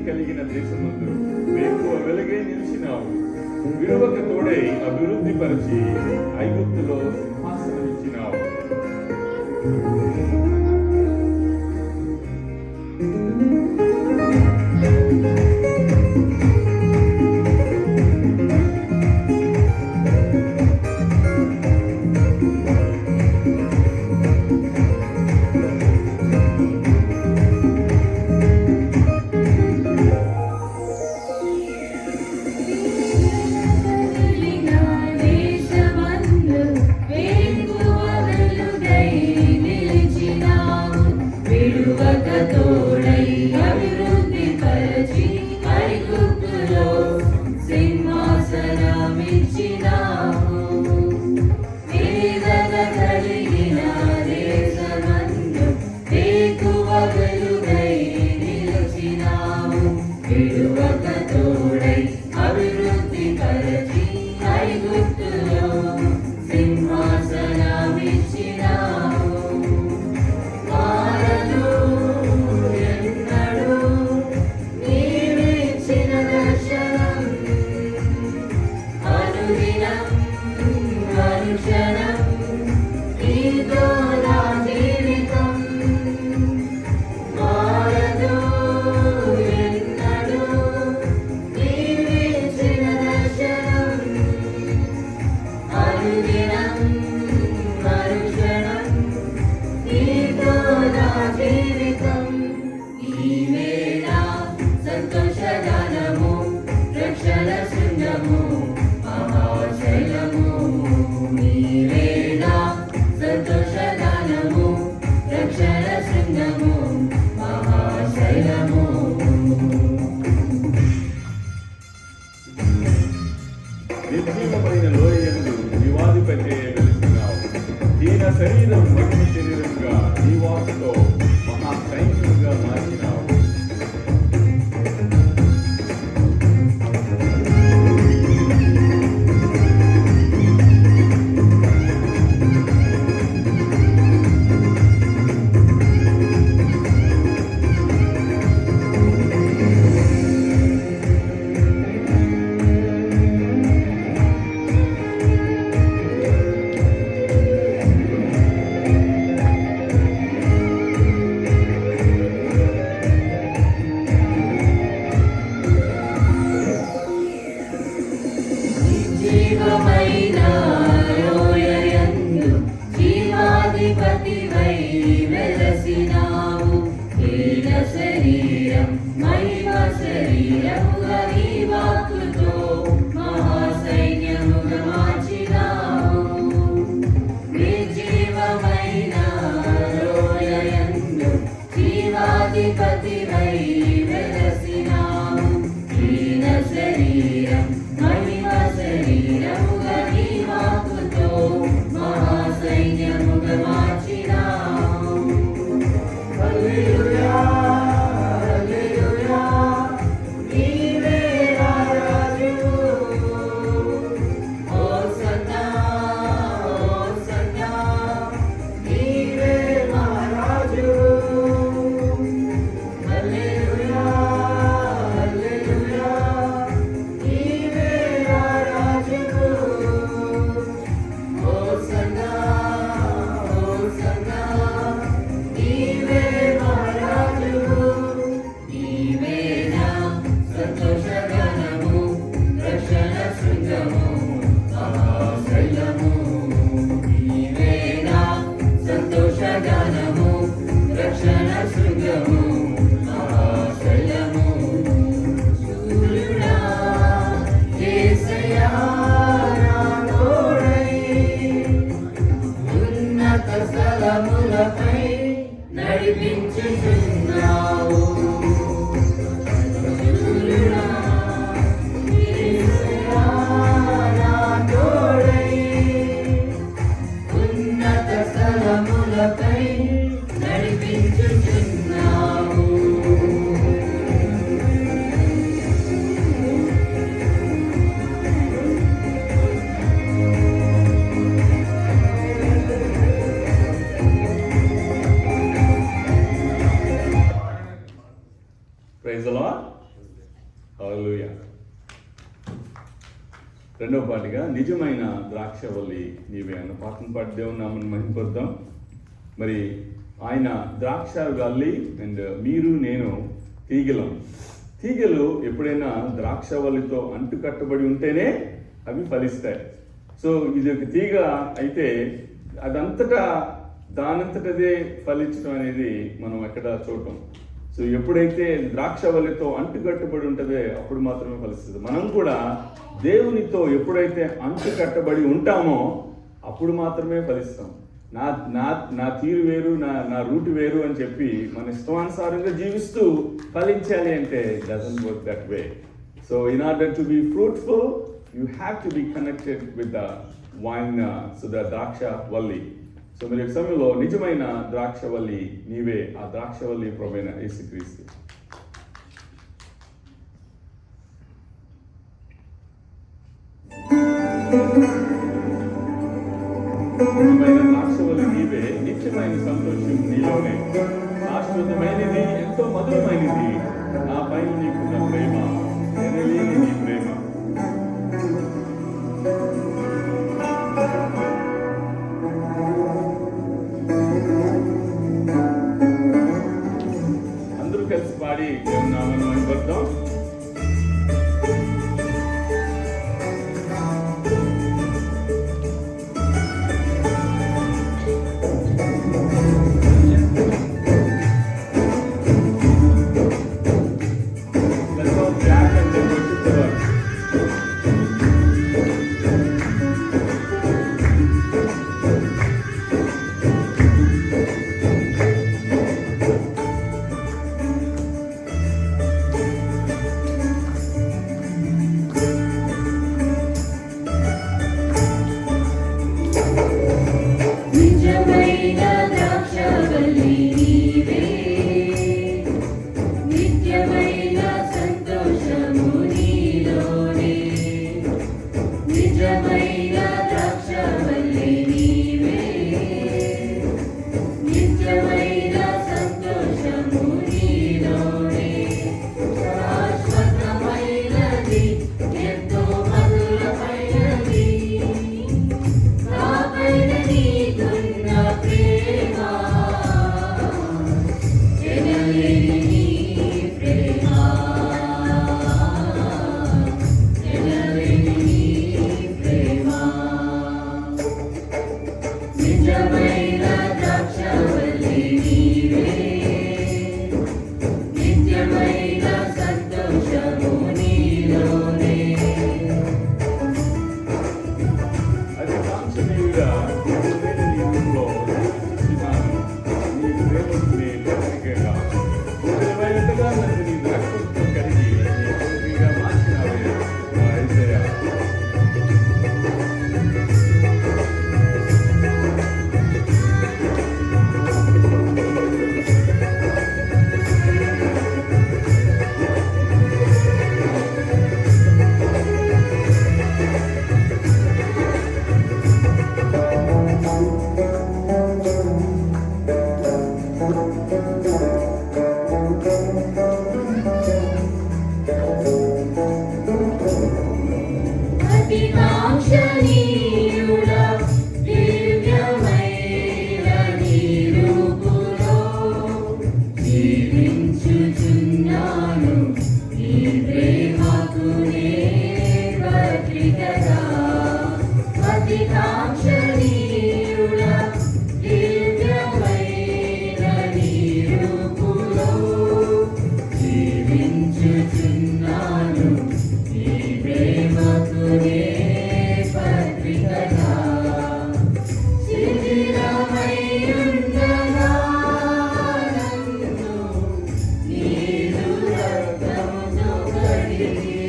కలిగిన దేశమందు వేకువ వెలుగే నిలిచినావు. విలువకు తోడై అభివృద్ధి పరిచి ఐగుప్తులో సింహాసనం ఇచ్చినావు. అనుక్షణం దీన శరీరం మహిమ శరీరంగా నీ వాకుతో మహా సైన్యంగా మార్చినావు. Praise the Lord. హల్లెలూయా. రెండవ పాటిగా నిజమైన ద్రాక్షవల్లి నీవే అన్న పాటను పాటి దేవుని నామమును మహిమపరుద్దాం. మరి ఆయన ద్రాక్ష వల్లి అండ్ మీరు నేను తీగలం. తీగలు ఎప్పుడైనా ద్రాక్షవల్లితో అంటు కట్టబడి ఉంటేనే అవి ఫలిస్తాయి. సో ఇది ఒక తీగ అయితే అదంతటా దానంతటదే ఫలించడం అనేది మనం ఎక్కడ చూడటం. సో ఎప్పుడైతే ద్రాక్షవల్లితో అంటుకట్టబడి ఉంటుందో అప్పుడు మాత్రమే ఫలిస్తుంది. మనం కూడా దేవునితో ఎప్పుడైతే అంటుకట్టబడి ఉంటామో అప్పుడు మాత్రమే ఫలిస్తాం. నా నా నా తీరు వేరు, నా రూట్ వేరు అని చెప్పి మన ఇష్టానుసారంగా జీవిస్తూ ఫలించాలి అంటే it doesn't work that way. So in order to be fruitful you have to be connected with the wine, so the ద్రాక్ష వల్లి. సో మరి సమయంలో నిజమైన ద్రాక్షవల్లి నీవే, ఆ ద్రాక్షవల్లి ప్రభువైన యేసుక్రీస్తు. నిజమైన ద్రాక్షవల్లి నీవే, నిత్యమైన సంతోషం నీలోనే, శాశ్వతమైనది ఎంతో మధురమైనది నా పైన నీకున్న ప్రేమ, ఎనలేని నీ ప్రేమ. కలిసి పాడి నామను అనుబద్ధం. Let's all clap and then worship the Lord. నిజమైన ద్రాక్షవల్లి నీవే, నిత్యమైన సంతోషము నీలోనే. అది కాంక్షణీయుడా, నిజమైన నీ ఊళ్ళో జీవిస్తున్నాను. నీకు దేవుడిని దర్శికగా నిజమైనట్టుగా నన్ను నీ ద్రాక్షతో కలిగి నీ కొడుకుగా మార్చినావే నా యేసయ్యా. అతి కాంక్షణీయుడా, దివ్యమైన నీ రూపులో జీవించుచున్నాను. నీ ప్రేమకు నే పత్రికగా. అతి కాంక్షణీయుడా, దివ్యమైన నీ రూపులో జీవించుచున్నాను. నీ ప్రేమకు నే పత్రికగా. శిథిలమై ఉండగా నన్ను నీదు రక్తముతో కడిగి,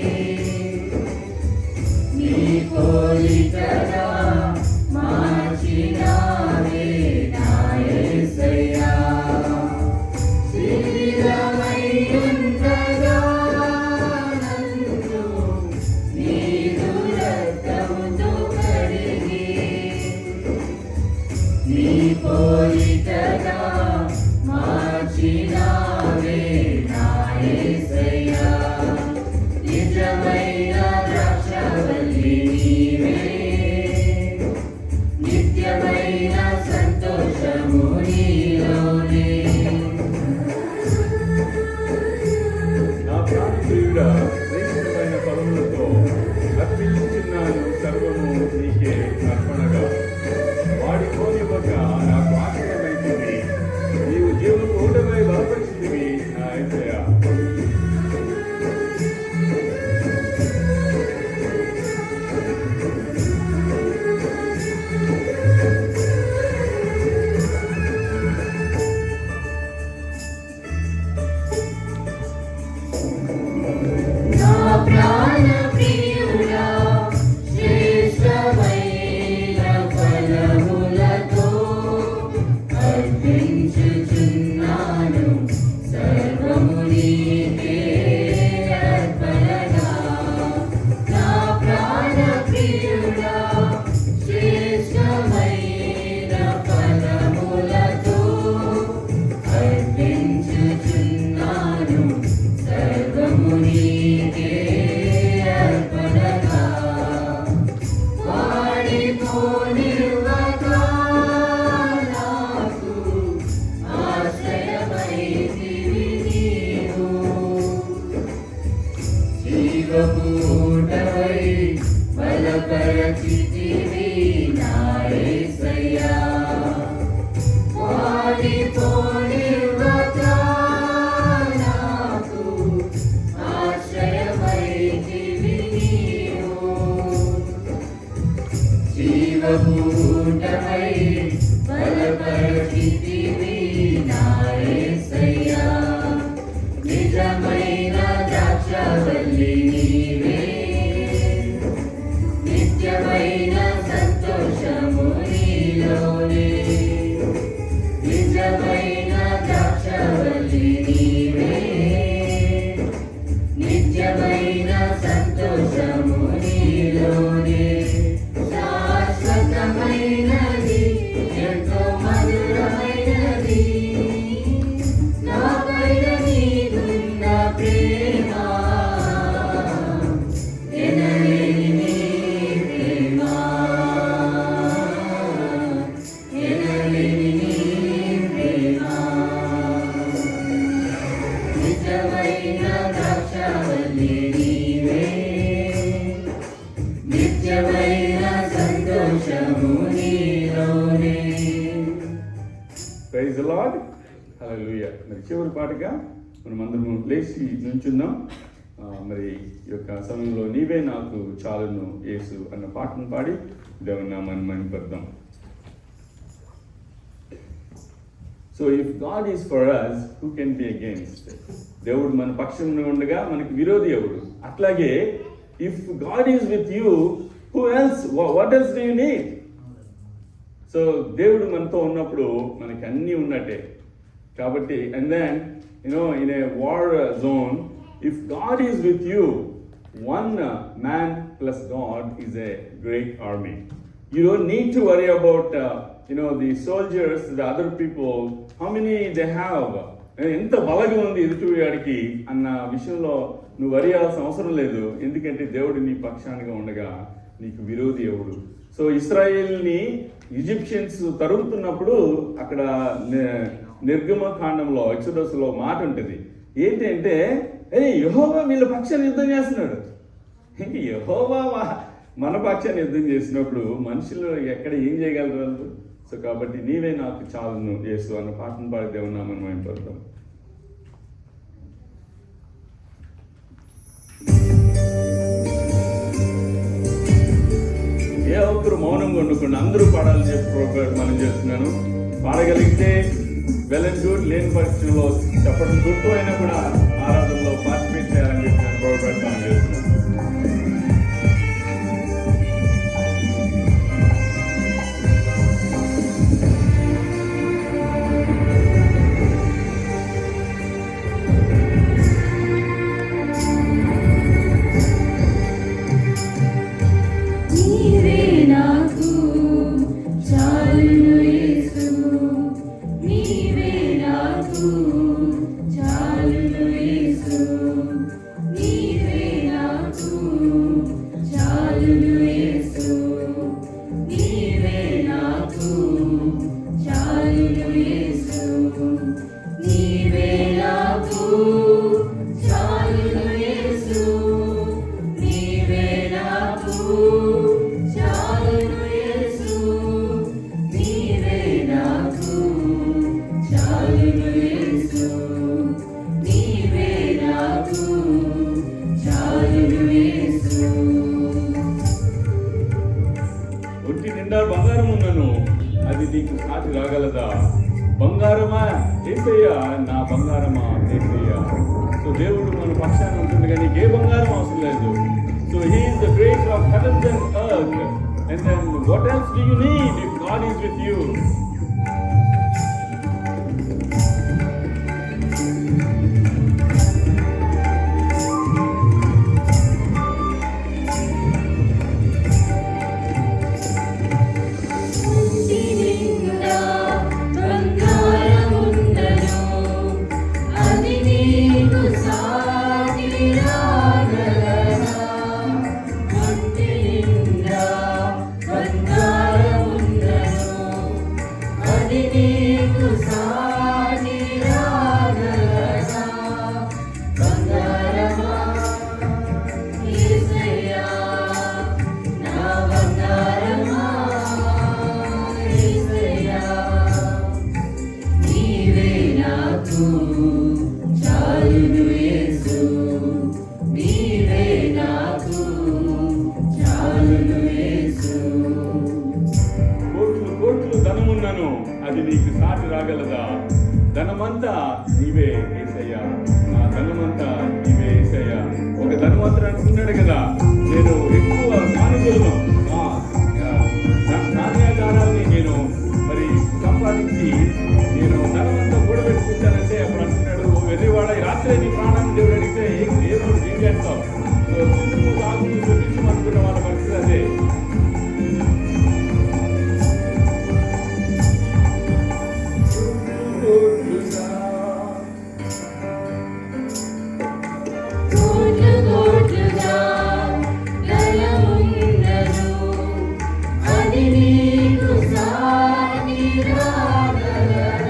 నీ పోలికగా మార్చినావే నా యేసయ్యా. శిథిలమై ఉండగా నన్ను నీదు రక్తముతో కడిగి, నీ పోలికగా మార్చినావే నా యేసయ్యా. నిజమైన ద్రాక్షవల్లి నీవే, నిత్యమైన సంతోషము నీలోనే. నా ప్రాణప్రియుడా, శ్రేష్టమైన ఫలములతో అర్పించుచున్నాను సర్వము నీకే అర్పణగా. వాడి కోనివ్వక నాకు ఆశ్రయమైతుంది. నీవు జీవపు ఊటమై బలపరిచిందివి. ప్రైజ్ ది లార్డ్, హల్లెలూయా. మరి చివరి పాటగా మనం అందరం లేచి నుంచుందాం. మరి ఈ యొక్క సమయంలో నీవే నాకు చాలును యేసు అన్న పాటను పాడి దేవుని నామాన్ని మహిమపరుద్దాం. So if God is for us, who can be against? దేవుడు మన పక్షంలో ఉండగా మనకి విరోధి ఎవడు? అట్లాగే if God is with you, who else? What else do you need? So దేవుడు మనతో ఉన్నప్పుడు మనకి అన్నీ ఉన్నట్టే కాబట్టి, and then in a war zone, if God is with you, one man plus God is a great army. You don't need to worry about the soldiers, the other people, how many they have, ఎంత బలగా ఉంది ఎదుటివాడికి అన్న విషయంలో నువ్వు వరి అవ్వాల్సిన అవసరం లేదు. ఎందుకంటే దేవుడు నీ పక్షానిగా ఉండగా నీకు విరోధి ఎవడు? సో ఇశ్రాయేల్ని ఈజిప్షియన్స్ తరుగుతున్నప్పుడు అక్కడ నిర్గమకాండంలో, ఎక్సోడస్లో మాట ఉంటుంది ఏంటంటే, యెహోవా వీళ్ళ పక్షాన్ని యుద్ధం చేస్తున్నాడు. యెహోవా మన పక్షాన్ని యుద్ధం చేసినప్పుడు మనుషులు ఎక్కడ ఏం చేయగలరు వాళ్ళు? సో కాబట్టి నీవే నాకు చాలును యేసు అన్న పాటను పాడి దేవుని నామమున మహిమపరుద్దాం. ఏ ఒక్కరు మౌనంగా వండుకోండి, అందరూ పాడాలని చెప్పి మనం చేస్తున్నాను. పాడగలిగితే వెల్ అండ్ గుడ్, లేని పరిస్థితుల్లో చెప్పడం గుర్తు అయినా కూడా ఆరాధనలో పార్టిసిపేట్ చేయాలని చెప్పి నేను ప్రోగ్రామ్ చేస్తున్నాను. ఒంటి నిండా బంగారం ఉన్నను, అది నీకు సాటి రాగలదా? బంగారమా యేసయ్యా, నా బంగారమా యేసయ్యా. సో దేవుడు మన పక్షాన్ని ఉంటుండగా నీకు ఏ బంగారం అవసరం లేదు. So he is the creator of heavens and earth, and then what else do you need if God is with you? అది నీకు సాటి రాగలదా? ధనమంతా నీవే యేసయ్యా, నా ధనమంతా నీవే యేసయ్యా. ఒక ధనవంతుడు అనుకున్నాడు కదా, నేను ఎక్కువ సానుకూలను నాణ్యాగారాన్ని నేను మరి సంపాదించి నేను ధనమంతా కూడబెట్టుకుంటానంటే అప్పుడు అంటున్నాడు, వెర్రివాడ రాత్రే నీ ప్రాణాన్ని దేవుడు అడిగితే ఏదో ఏం చేస్తావు? సో సాగులు చూపించమనుకున్న వాళ్ళ పరిస్థితి అదే. నీకు సాటి రాగలదా?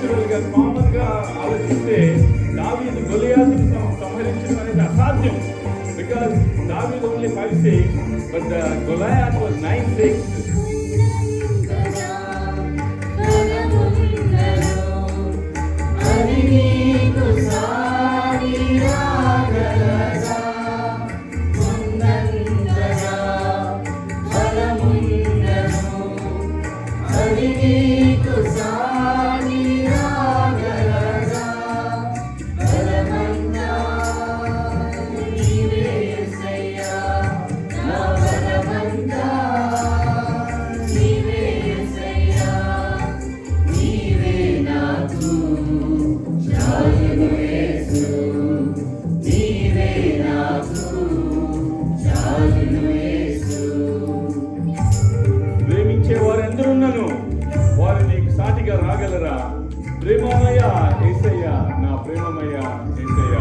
న్యాచురల్ గా కామన్ గా ఆలోచిస్తే దావీదు గొలియాతును సంహరించడం అనేది అసాధ్యం. బికాస్ దావీదు only 5'6", but the Goliath was 9'6". ప్రేమించేవారెందరున్నను వారు నీకు సాటిగా రాగలరా? ప్రేమమయ యేసయ్య, నా ప్రేమమయ యేసయ్య.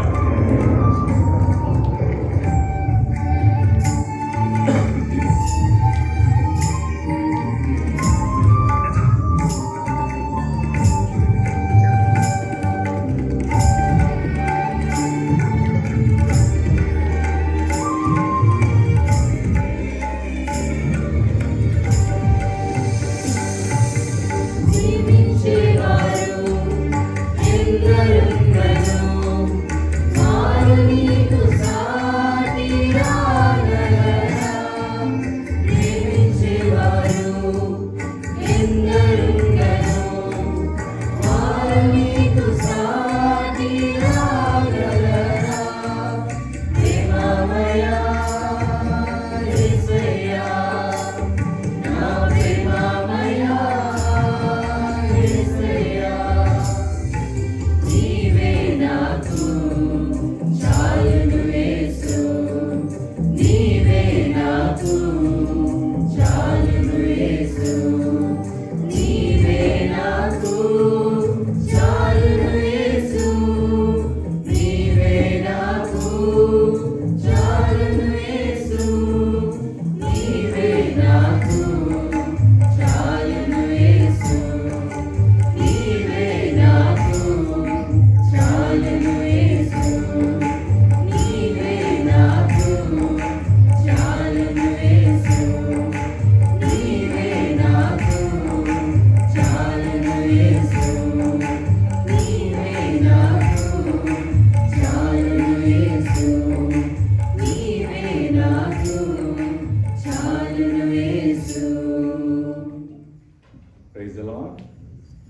ప్రైజ్ ది లార్డ్,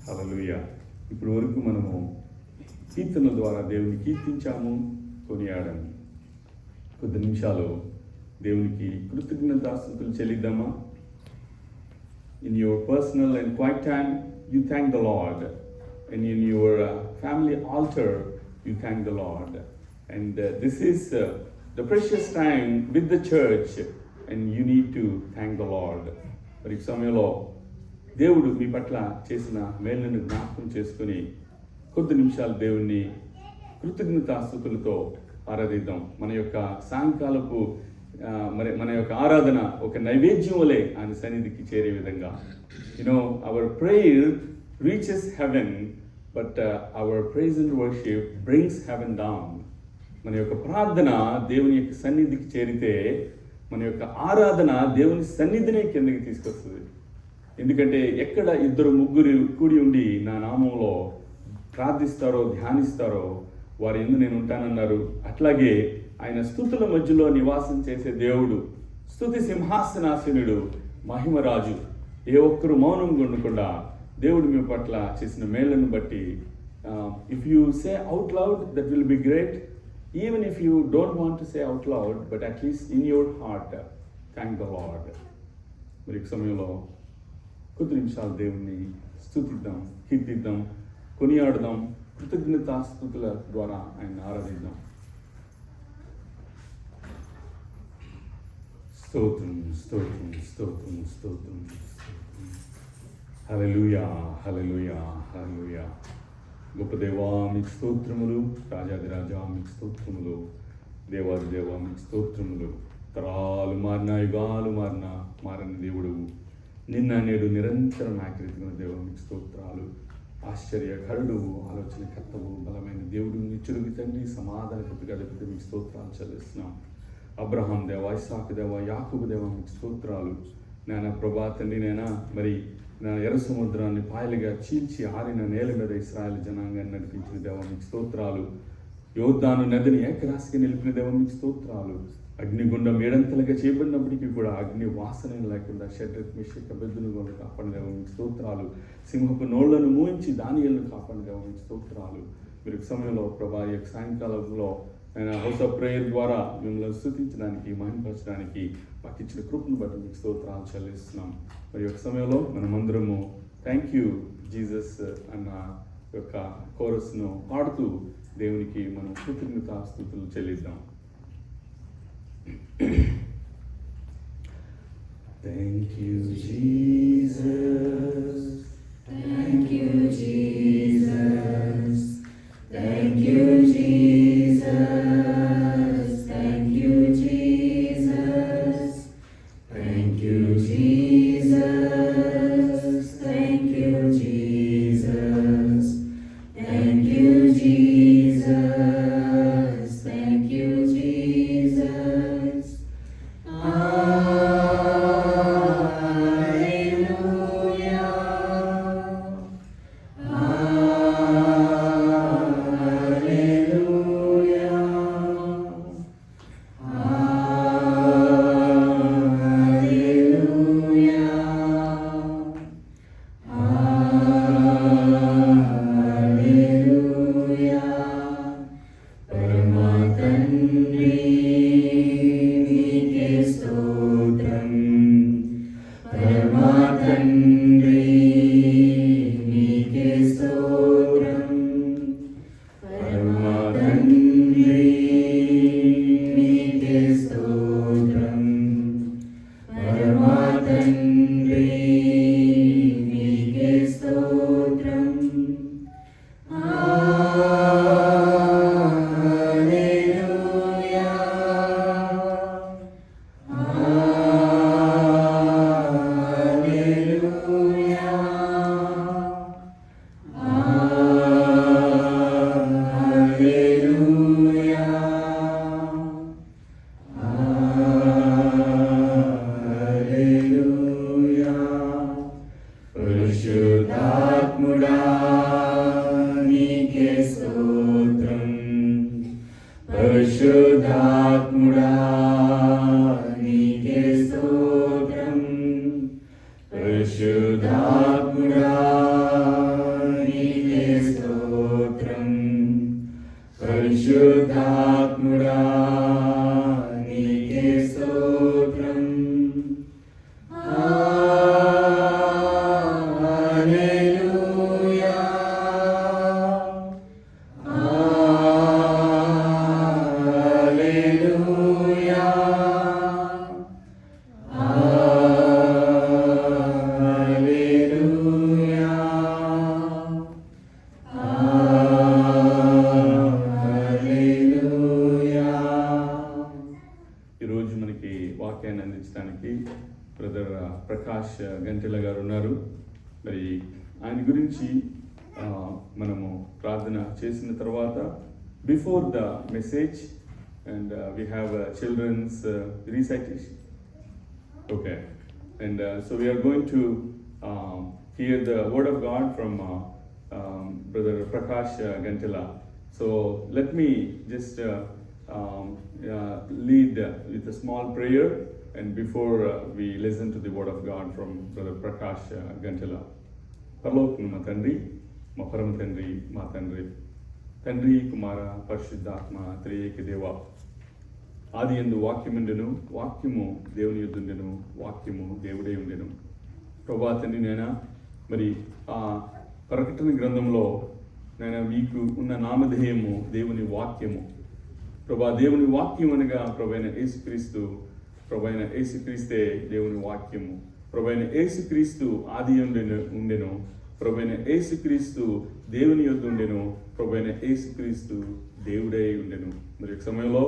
హల్లెలూయా. ఇప్పుడు వరకు మనము కీర్తన ద్వారా దేవుని కీర్తించాము, కొనియాడాము. కొద్ది నిమిషాలు దేవునికి కృతజ్ఞతాస్తుతులు చెల్లిద్దామా? In your personal and quiet time, you thank the Lord. And in your family altar, you thank the Lord. And this is the precious time with the church, and you need to thank the Lord. మరి ఈ సమయంలో దేవుడు మీ పట్ల చేసిన మేలును జ్ఞాపకం చేసుకుని కొద్ది నిమిషాలు దేవుణ్ణి కృతజ్ఞతాస్తుతులతో ఆరాధిద్దాం. మన యొక్క సాయంకాలపు మన యొక్క ఆరాధన ఒక నైవేద్యం వలె ఆయన సన్నిధికి చేరే విధంగా. Our prayer reaches heaven, but our praise and worship brings heaven down. మన యొక్క ప్రార్థన దేవుని యొక్క సన్నిధికి చేరితే మన యొక్క ఆరాధన దేవుని సన్నిధిని కిందకి తీసుకొస్తుంది. ఎందుకంటే ఎక్కడ ఇద్దరు ముగ్గురు కూడి ఉండి నా నామంలో ప్రార్థిస్తారో ధ్యానిస్తారో వారి యందు నేను ఉంటానన్నారు. అట్లాగే ఆయన స్తుతుల మధ్యలో నివాసం చేసే దేవుడు, స్తుతి సింహాసనాసనుడు, మహిమరాజు. ఏ ఒక్కరు మౌనంగా ఉండకుండా దేవుడు మీ పట్ల చేసిన మేళ్లను బట్టి if you say out loud, that will be great. Even if you don't want to say out loud, but at least in your heart thank the lord. మరి ఈ సమయంలో కొద్ది నిమిషాలు దేవుణ్ణి స్తుతిద్దాం, కీర్తిద్దాం, కొనియాడదాం, కృతజ్ఞతాస్తుతుల ద్వారా ఆయన ఆరాధిద్దాం. స్తోత్రం, స్తోత్రం, స్తోత్రం, స్తోత్రం. హల్లెలూయా, హల్లెలూయా, హల్లెలూయా. గొప్ప దేవా మీకు స్తోత్రములు, రాజాది రాజా మీకు స్తోత్రములు, దేవాది దేవా మీకు స్తోత్రములు. తరాలు మారిన, యుగాలు మారిన మారని దేవుడు, నిన్న నేడు నిరంతరం ఆకృతిగా దేవా మీకు స్తోత్రాలు. ఆశ్చర్యకరుడు, ఆలోచనకర్తవు, బలమైన దేవుడు, నిత్యుడికి తండ్రి, సమాధానకర్త గడిపితే మీకు స్తోత్రాలు చెల్లిస్తున్నాం. అబ్రహాం దేవ, ఇస్సాకు దేవ, యాకోబు దేవ, మీకు స్తోత్రాలు. నాయన ప్రభా తండ్రి, నాయన మరి నా ఎర్ర సముద్రాన్ని పాయలుగా చీల్చి ఆరిన నేల మీద ఇశ్రాయేలు జనాంగాన్ని నడిపించిన దేవ మీకు స్తోత్రాలు. యోర్దాను నదిని ఏకరాశిగా నిలిపిన దేవ మీకు స్తోత్రాలు. అగ్నిగుండం ఏడంతలుగా చేయబడినప్పటికీ కూడా అగ్ని వాసన లేకుండా షడ్రక్, మెషక్, అబేద్నెగోను కాపాడిన దేవ మీకు స్తోత్రాలు. సింహపు నోళ్లను మూయించి దానియేలును కాపాడిన దేవ మీకు స్తోత్రాలు. మీరు ఈ సమయంలో ప్రభా ఈ యొక్క సాయంకాలంలో ఆయన హౌస్ ఆఫ్ ప్రేయర్ ద్వారా మిమ్మల్ని స్తుతించడానికి, మహిమపరచడానికి మాకు ఇచ్చిన కృపను బట్టి మీకు స్తోత్రాలు చెల్లిస్తున్నాం. మరి ఒక సమయంలో మనమందరము థ్యాంక్ యూ జీసస్ అన్న యొక్క కోరస్ను పాడుతూ దేవునికి మనం కృతజ్ఞతాస్తుతులు చెల్లిద్దాం. Thank you, Jesus. Thank you, Jesus. Thank you, Jesus. Thank you, Jesus. Thank you, Jesus. Thank you, Jesus. Thank you, Jesus. Thank you, Jesus. Hallelujah. Hallelujah. Hallelujah. పరమా తండ్రి నీకే స్తోత్రం. పరమా తండ్రి నీకే స్తోత్రం. పరమా తండ్రి నీకే స్తోత్రం. పరమా తండ్రి నీకే స్తోత్రం. Hallelujah. Hallelujah. Hallelujah. Hallelujah. పరిశుద్ధాత్ముడా నీకే స్తోత్రం. పరిశుద్ధాత్ముడా నీకే స్తోత్రం. పరిశుద్ధాత్ముడా నీకే స్తోత్రం. పరిశుద్ధాత్ముడా నీకే స్తోత్రం. Hallelujah. Hallelujah. Hallelujah. Hallelujah. ఈరోజు మనకి వాక్యాన్ని అందించడానికి బ్రదర్ ప్రకాష్ గంటెల గారు ఉన్నారు. మరి ఆయన గురించి మనము ప్రార్థన చేసిన తర్వాత before the message and we have children's recitation. Okay, and so we are going to hear the word of God from brother Prakash Gantela. So let me just lead with a small prayer and before we listen to the word of God from Brother Prakash Gantela. పరలోకమున మా తండ్రి, మా పరమ తండ్రి, మా తండ్రి, తండ్రి కుమార పరిశుద్ధాత్మ త్రియేక దేవ. ఆది యందు వాక్యముండెను, వాక్యము దేవుని యుద్ధుండెను, వాక్యము దేవుడే ఉండెను. ప్రభా తండ్రి, నేను మరి ఆ ప్రకటన గ్రంథంలో నేను మీకు ఉన్న నామధేయము దేవుని వాక్యము. ప్రభా దేవుని వాక్యం అనగా ప్రభైన యేసుక్రీస్తు, ప్రభైన యేసుక్రీస్తే దేవుని వాక్యము. ప్రభైన యేసుక్రీస్తు ఆది ఉండెను, ప్రభైన యేసుక్రీస్తు దేవుని యొద్ద ఉండెను, ప్రభైన యేసుక్రీస్తు దేవుడై ఉండెను. మరి ఒక సమయంలో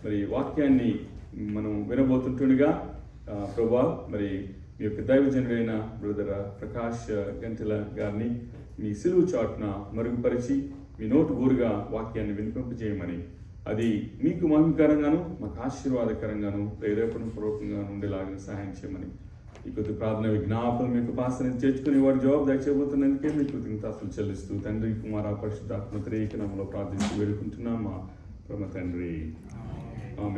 మరి వాక్యాన్ని మనం వినబోతుంటుండగా ప్రభా మరి మీ యొక్క దైవజనుడైన బ్రదర్ ప్రకాష్ గంటెల గారిని మీ సిలువు చాటున మరుగుపరిచి మీ నోటు ఊరుగా వాక్యాన్ని వినిపింపజేయమని, అది మీకు మహిమకరంగాను మాకు ఆశీర్వాదకరంగాను ప్రేరేపణపూర్వకంగాను ఉండేలాగా సహాయం చేయమని ఈ కొద్ది ప్రార్థన విజ్ఞాపన మీకు పాసన చేర్చుకుని వారి జవాబు దయచేయబోతున్నందుకే మీకు కృతజ్ఞతలు చెల్లిస్తూ తండ్రి కుమార పరిశుద్ధాత్మ త్రేక నామములో ప్రార్థించి వేడుకుంటున్నాం మా పరమ తండ్రి.